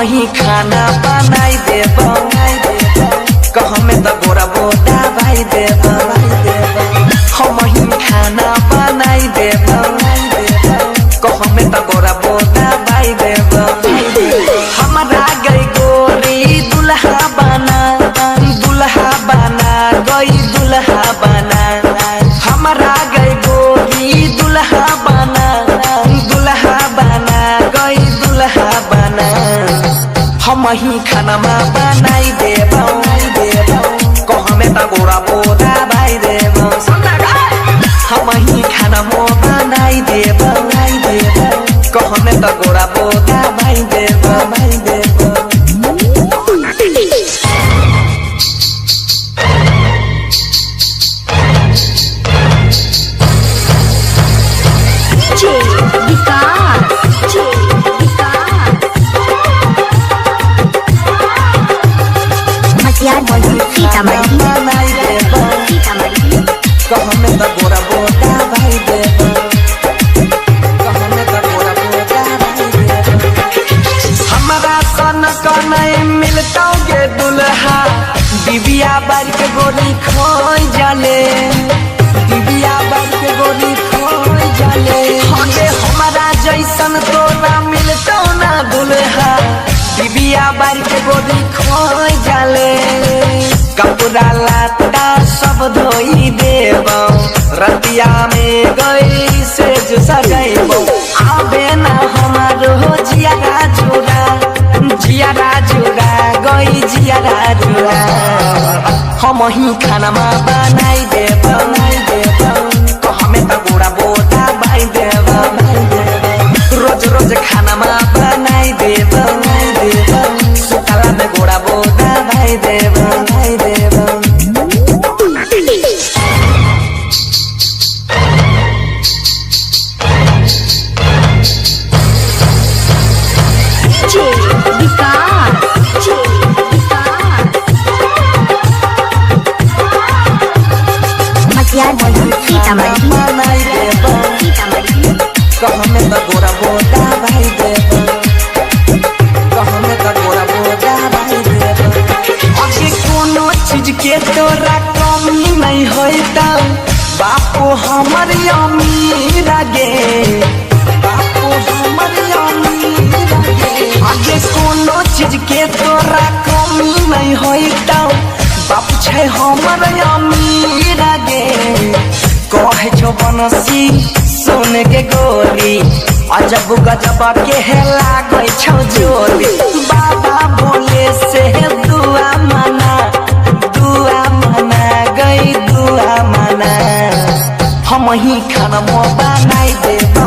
ही खाना बनाई देब कहमे त गोरा बोदा भाई देब हम ही खाना बनाई देब कहमे त गोरा बोदा भाई देब हमरा गई गोरी दुल्हा बना गई दुल्हा बना हमरा गई गोरी दुल्हा बना गई दुल्हा बना हम ही खाना बनाई देब कहमे त गोरा बोदा भाई देब हम ही खाना बनाई देब कहमे त गोरा बोदा भाई देब कहमे त गोरा बोदा भाई देब कहमे त गोरा बोदा भाई देब हमरा सन कनै मिलतौ गे दुल्हा दिबिया बार के गोरी खोई जाले दिबिया बार के गोरी खोई जाले हटे हमरा जैसन तोरा मिलतौ ना दुल्हा दिबिया बार के गोरी खोई जाले कपड़ा लाता सब धोई देब रतिया में गई से सजैब आबे ना हमारो जियारा जुड़ा गई जियारा जुड़ा हम ही खाना बनाई देब कहमे त गोरा बोदा भाई देब रोज रोज खाना बनाई देब सुतला में गोरा बोदा भाई देब कहमे त गोरा बोदा भाई देब कहमे त गोरा बोदा भाई देब अगे कोनो चीज के तोरा कमी नहीं होता बापू हमर अमीर गे बापू हमर अमीर गे अगे कोनो चीज के तोरा कमी नहीं होता बापू छै हमर अमीर गे कहे छो बनसी सोने के गोली अजब गजब के लागे छो जोली बाबा बोले से दुआ मना गई दुआ मना हम ही खाना बनाई देब